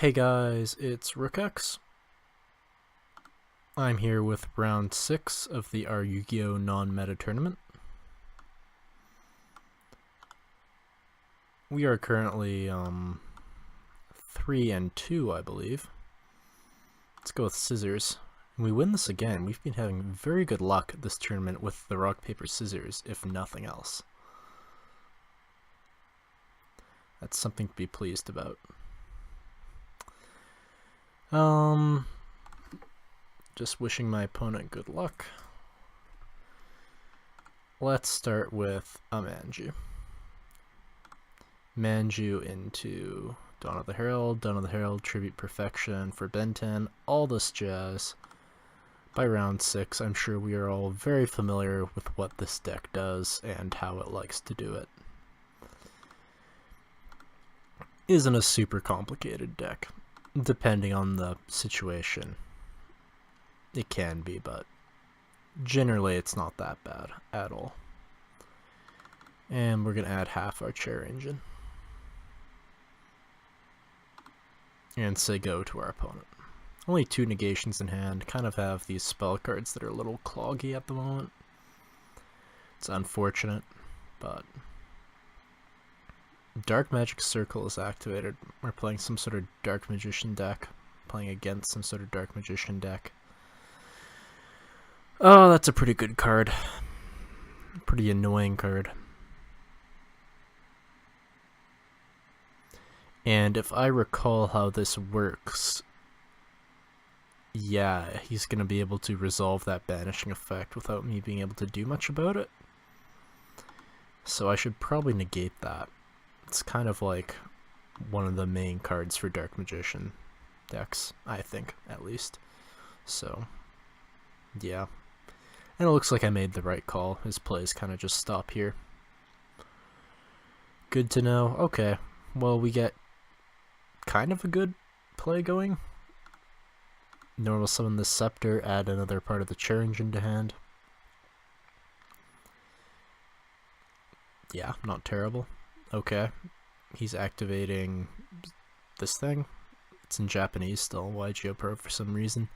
Hey guys, it's RYNMT. I'm here with round 6 of the YuGiOh non-meta tournament. We are currently 3-2, I believe. Let's go with scissors. And we win this again. We've been having very good luck at this tournament with the rock, paper, scissors, if nothing else. That's something to be pleased about. Just wishing my opponent good luck. Let's start with a Manju. Manju into Dawn of the Herald, Tribute Perfection for Ben 10, all this jazz. By round 6, I'm sure we are all very familiar with what this deck does and how it likes to do it. Isn't a super complicated deck, depending on the situation. It can be, but generally it's not that bad at all. And we're going to add half our chair engine. And say go to our opponent. Only 2 negations in hand, kind of have these spell cards that are a little cloggy at the moment. It's unfortunate, but Dark Magic Circle is activated. We're playing some sort of Dark Magician deck, playing against some sort of Dark Magician deck. Oh, that's a pretty good card. Pretty annoying card. And if I recall how this works, yeah, he's going to be able to resolve that banishing effect without me being able to do much about it. So I should probably negate that. It's kind of like one of the main cards for Dark Magician decks, I think, at least. So, yeah. And it looks like I made the right call. His plays kind of just stop here. Good to know. Okay, well, we get kind of a good play going. Normal summon the Scepter, add another part of the chair engine to hand. Yeah, not terrible. Okay, he's activating this thing. It's in Japanese still, YuGiOh Pro for some reason.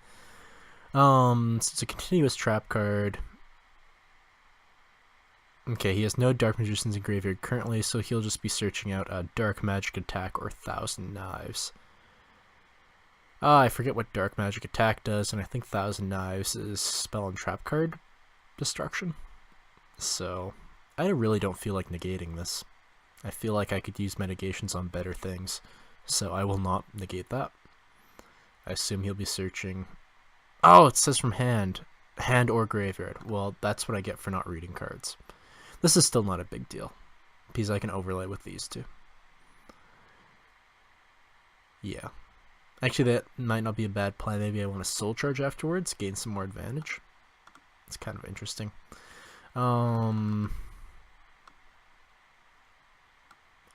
So it's a continuous trap card. Okay, he has no Dark Magicians in graveyard currently, so he'll just be searching out a Dark Magic Attack or Thousand Knives. I forget what Dark Magic Attack does, and I think Thousand Knives is spell and trap card destruction. So, I really don't feel like negating this. I feel like I could use negations on better things, so I will not negate that. I assume he'll be searching. Oh, it says from hand. Hand or graveyard. Well, that's what I get for not reading cards. This is still not a big deal, because I can overlay with these two. Yeah. Actually, that might not be a bad plan. Maybe I want to soul charge afterwards, gain some more advantage. It's kind of interesting.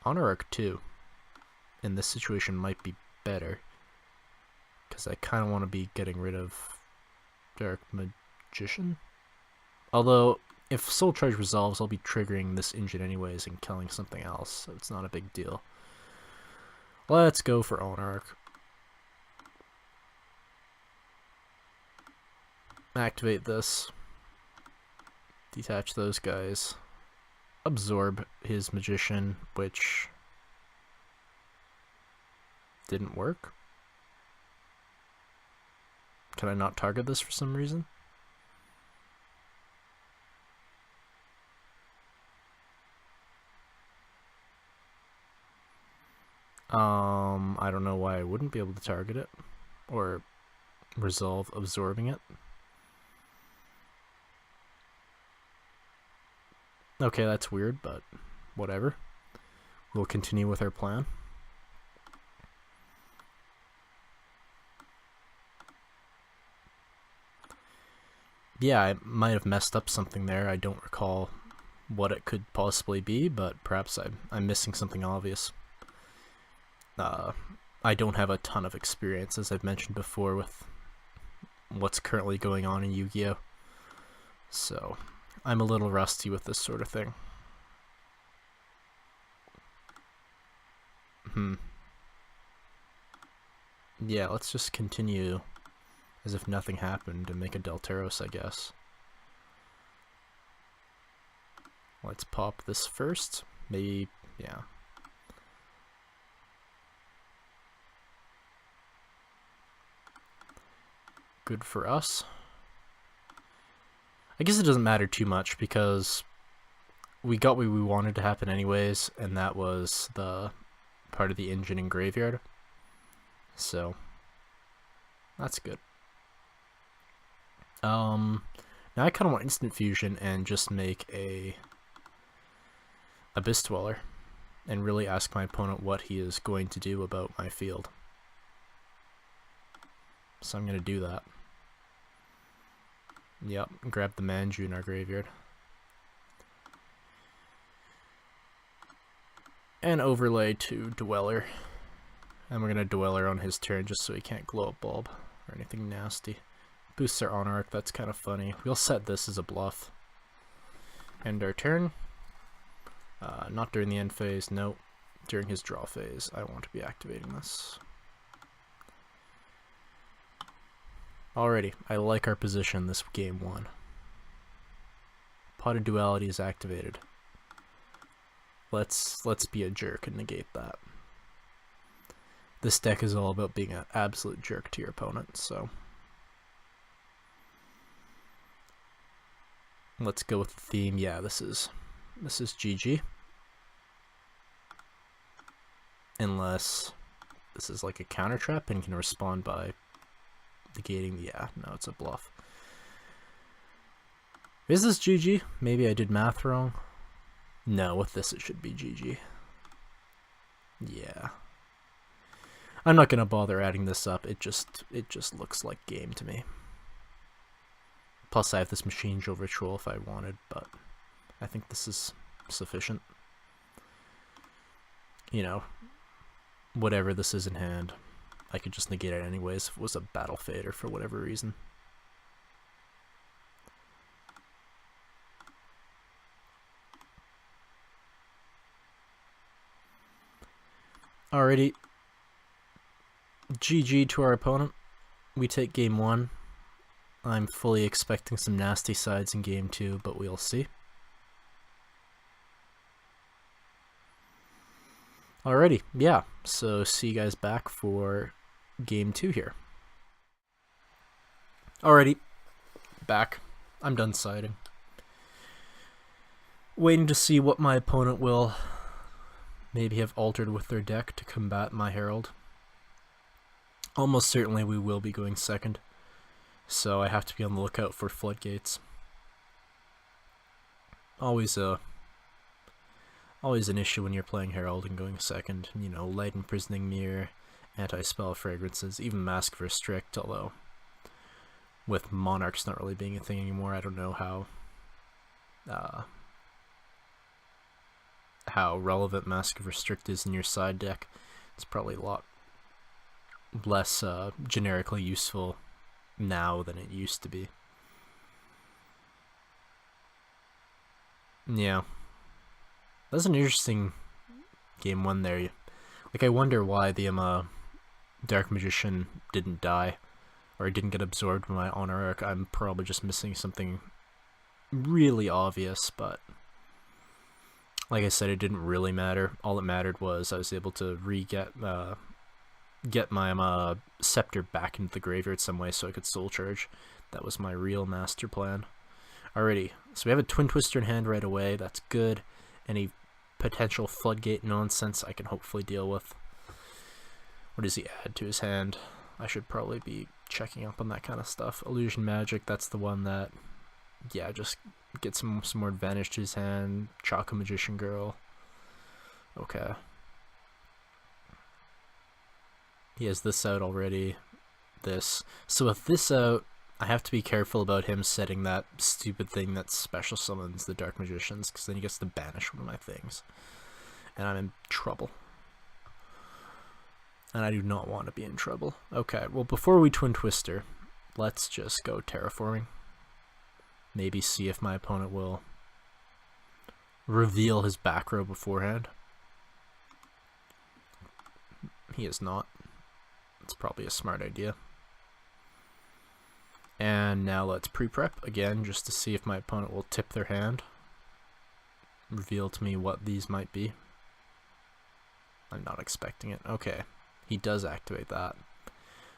Honor Arc 2 in this situation might be better, because I kind of want to be getting rid of Dark Magician. Although, if Soul Charge resolves, I'll be triggering this engine anyways and killing something else, so it's not a big deal. Let's go for Honor Arc. Activate this. Detach those guys. Absorb his Magician, which didn't work. Can I not target this for some reason? I don't know why I wouldn't be able to target it or resolve absorbing it. Okay, that's weird, but whatever. We'll continue with our plan. Yeah, I might have messed up something there. I don't recall what it could possibly be, but perhaps I'm missing something obvious. I don't have a ton of experience, as I've mentioned before, with what's currently going on in YuGiOh. So, I'm a little rusty with this sort of thing. Yeah, let's just continue as if nothing happened and make a Delteros, I guess. Let's pop this first. Maybe, yeah. Good for us. I guess it doesn't matter too much because we got what we wanted to happen anyways, and that was the part of the engine and graveyard. So that's good. Now I kind of want instant fusion and just make a Abyss Dweller and really ask my opponent what he is going to do about my field. So I'm going to do that. Yep, grab the Manju in our graveyard. And overlay to Dweller. And we're going to Dweller on his turn just so he can't glow up bulb or anything nasty. Boosts our Honor Arc, that's kind of funny. We'll set this as a bluff. End our turn. Not during the end phase, nope. During his draw phase, I want to be activating this. Alrighty, I like our position this game 1. Pot of Duality is activated. Let's be a jerk and negate that. This deck is all about being an absolute jerk to your opponent, so let's go with the theme. Yeah, this is GG. Unless this is like a counter trap and can respond by negating the, yeah, no, it's a bluff. Is this GG? Maybe I did math wrong. No, with this it should be GG. Yeah. I'm not gonna bother adding this up, it just looks like game to me. Plus I have this Machine Drill Ritual if I wanted, but I think this is sufficient. You know, whatever this is in hand, I could just negate it anyways if it was a Battle Fader for whatever reason. Alrighty. GG to our opponent. We take game 1. I'm fully expecting some nasty sides in game 2, but we'll see. Alrighty, yeah, so see you guys back for game 2 here. Alrighty, back. I'm done siding. Waiting to see what my opponent will maybe have altered with their deck to combat my Herald. Almost certainly we will be going second, so I have to be on the lookout for floodgates. Always an issue when you're playing Herald and going second. You know, Light Imprisoning Mirror, Anti-Spell Fragrances, even Mask for Strict, although with Monarchs not really being a thing anymore, I don't know how relevant Mask of Restrict is in your side deck. It's probably a lot less generically useful now than it used to be. Yeah. That's an interesting game 1 there. Like, I wonder why the Dark Magician didn't die, or didn't get absorbed by my Honor Arc. I'm probably just missing something really obvious, but like I said, it didn't really matter. All that mattered was I was able to get my Scepter back into the graveyard some way so I could Soul Charge. That was my real master plan. Alrighty, so we have a Twin Twister in hand right away. That's good. Any potential floodgate nonsense I can hopefully deal with. What does he add to his hand? I should probably be checking up on that kind of stuff. Illusion Magic, that's the one that, yeah, just get some more advantage to his hand. Chaka Magician Girl. Okay. He has this out already. This. So with this out, I have to be careful about him setting that stupid thing that special summons the Dark Magicians, because then he gets to banish one of my things. And I'm in trouble. And I do not want to be in trouble. Okay, well, before we Twin Twister, let's just go Terraforming. Maybe see if my opponent will reveal his back row beforehand. He is not. Let's Probably a smart idea. And now let's pre-prep again, just to see if my opponent will tip their hand. Reveal to me what these might be. I'm not expecting it. Okay, he does activate that.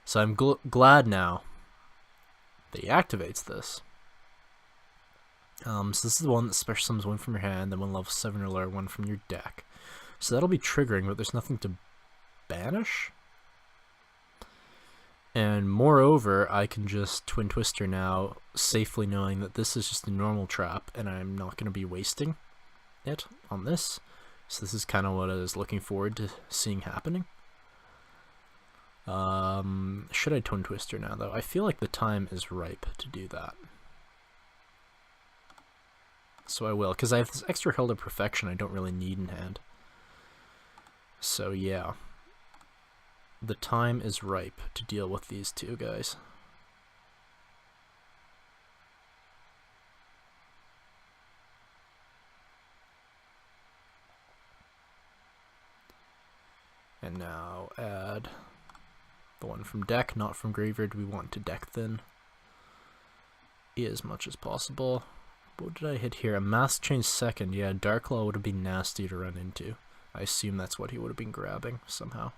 So I'm glad now that he activates this. So this is the one that special summons one from your hand, then one level 7 or lower, one from your deck. So that'll be triggering, but there's nothing to banish. And moreover, I can just Twin Twister now, safely knowing that this is just a normal trap, and I'm not going to be wasting it on this. So this is kind of what I was looking forward to seeing happening. Should I Twin Twister now, though? I feel like the time is ripe to do that. So I will, because I have this extra Herald of Perfection I don't really need in hand. So yeah. The time is ripe to deal with these two guys. And now add the one from deck, not from graveyard. We want to deck thin as much as possible. What did I hit here? A Mask Change second. Yeah, Darklaw would have been nasty to run into. I assume that's what he would have been grabbing somehow.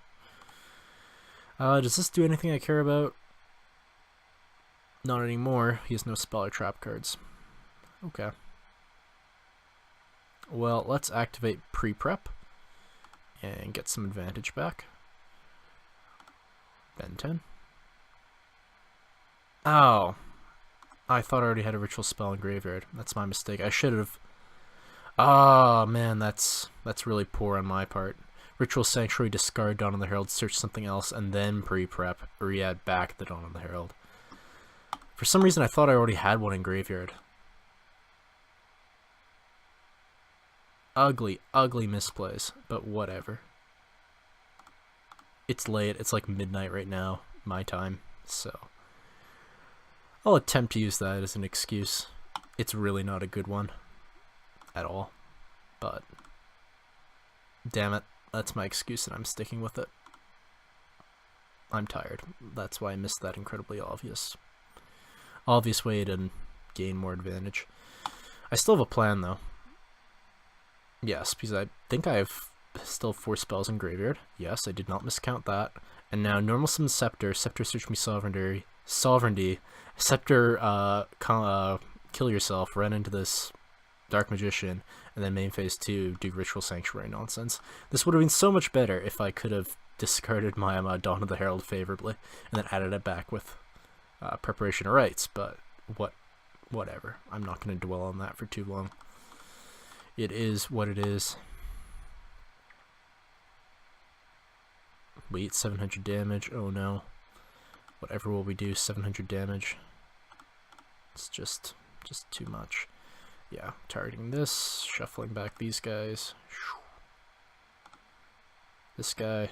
Does this do anything I care about? Not anymore. He has no spell or trap cards. Okay. Well, let's activate pre-prep and get some advantage back. Ben 10. Oh. I thought I already had a ritual spell in graveyard. That's my mistake. I should have. Oh man, that's really poor on my part. Ritual Sanctuary, discard Dawn of the Herald, search something else, and then pre-prep, re-add back the Dawn of the Herald. For some reason, I thought I already had one in graveyard. Ugly, ugly misplays, but whatever. It's late. It's like midnight right now, my time, so I'll attempt to use that as an excuse. It's really not a good one at all, but damn it, that's my excuse and I'm sticking with it. I'm tired. That's why I missed that incredibly obvious way to gain more advantage. I still have a plan though. Yes, because I think I have still 4 spells in graveyard. Yes, I did not miscount that. And now normal summon Scepter, Scepter search me Sovereignty, Scepter kill yourself, run into this Dark Magician, and then main phase 2 do Ritual Sanctuary nonsense. This would have been so much better if I could have discarded my Dawn of the Herald favorably and then added it back with Preparation of Rites, but whatever. I'm not going to dwell on that for too long. It is what it is. Wait, 700 damage. Oh no. Whatever will we do? 700 damage. It's just too much. Yeah, targeting this, shuffling back these guys. This guy.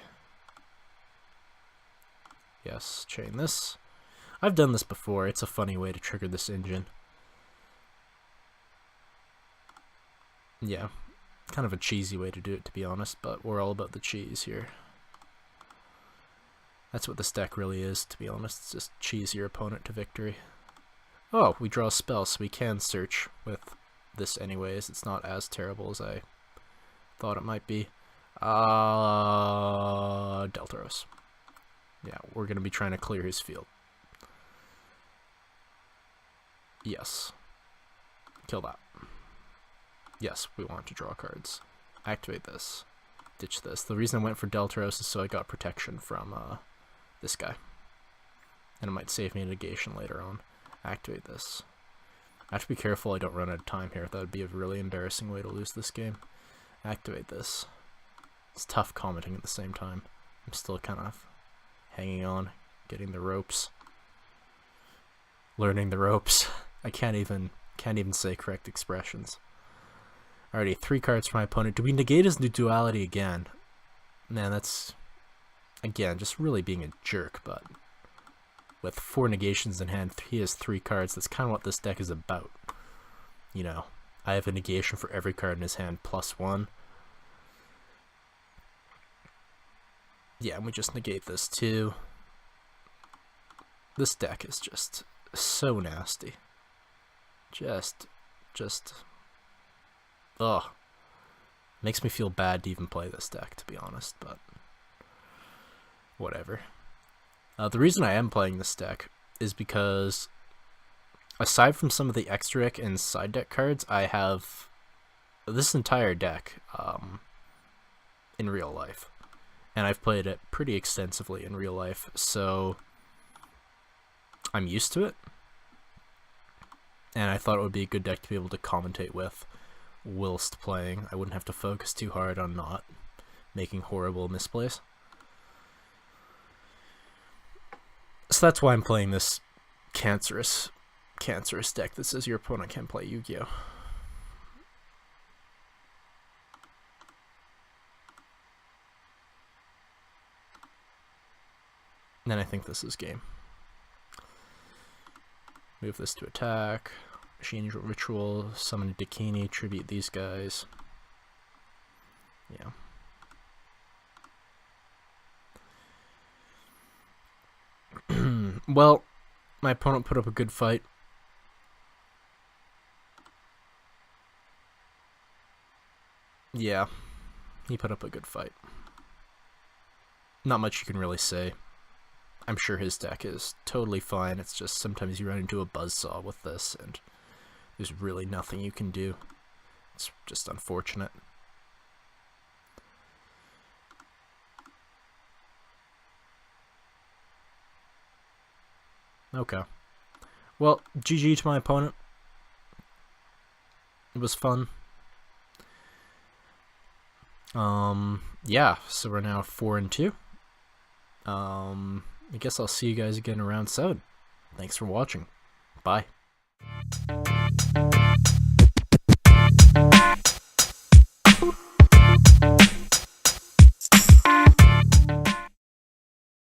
Yes, chain this. I've done this before. It's a funny way to trigger this engine. Yeah, kind of a cheesy way to do it, to be honest, but we're all about the cheese here. That's what this deck really is, to be honest. It's just cheese your opponent to victory. Oh, we draw a spell, so we can search with this anyways. It's not as terrible as I thought it might be. Deltaros. Yeah, we're going to be trying to clear his field. Yes. Kill that. Yes, we want to draw cards. Activate this. Ditch this. The reason I went for Deltaros is so I got protection from this guy. And it might save me a negation later on. Activate this. I have to be careful I don't run out of time here. That would be a really embarrassing way to lose this game. Activate this. It's tough commenting at the same time. I'm still kind of hanging on, getting the ropes. Learning the ropes. I can't even say correct expressions. Alrighty, 3 cards for my opponent. Do we negate his new duality again? Man, that's, again, just really being a jerk, but with 4 negations in hand, he has 3 cards. That's kind of what this deck is about. You know, I have a negation for every card in his hand, +1. Yeah, and we just negate this too. This deck is just so nasty. Just, ugh. Makes me feel bad to even play this deck, to be honest, but whatever. The reason I am playing this deck is because, aside from some of the extra deck and side deck cards, I have this entire deck in real life. And I've played it pretty extensively in real life, so I'm used to it. And I thought it would be a good deck to be able to commentate with whilst playing. I wouldn't have to focus too hard on not making horrible misplays. So that's why I'm playing this cancerous deck that says your opponent can't play Yu-Gi-Oh! Then I think this is game. Move this to attack. Machine Ritual, summon a Dakini, tribute these guys. Yeah. Well, my opponent put up a good fight. Yeah, he put up a good fight. Not much you can really say. I'm sure his deck is totally fine. It's just sometimes you run into a buzzsaw with this, and there's really nothing you can do. It's just unfortunate. Okay. Well, GG to my opponent. It was fun. Yeah, so we're now 4-2. I guess I'll see you guys again around 7. Thanks for watching. Bye.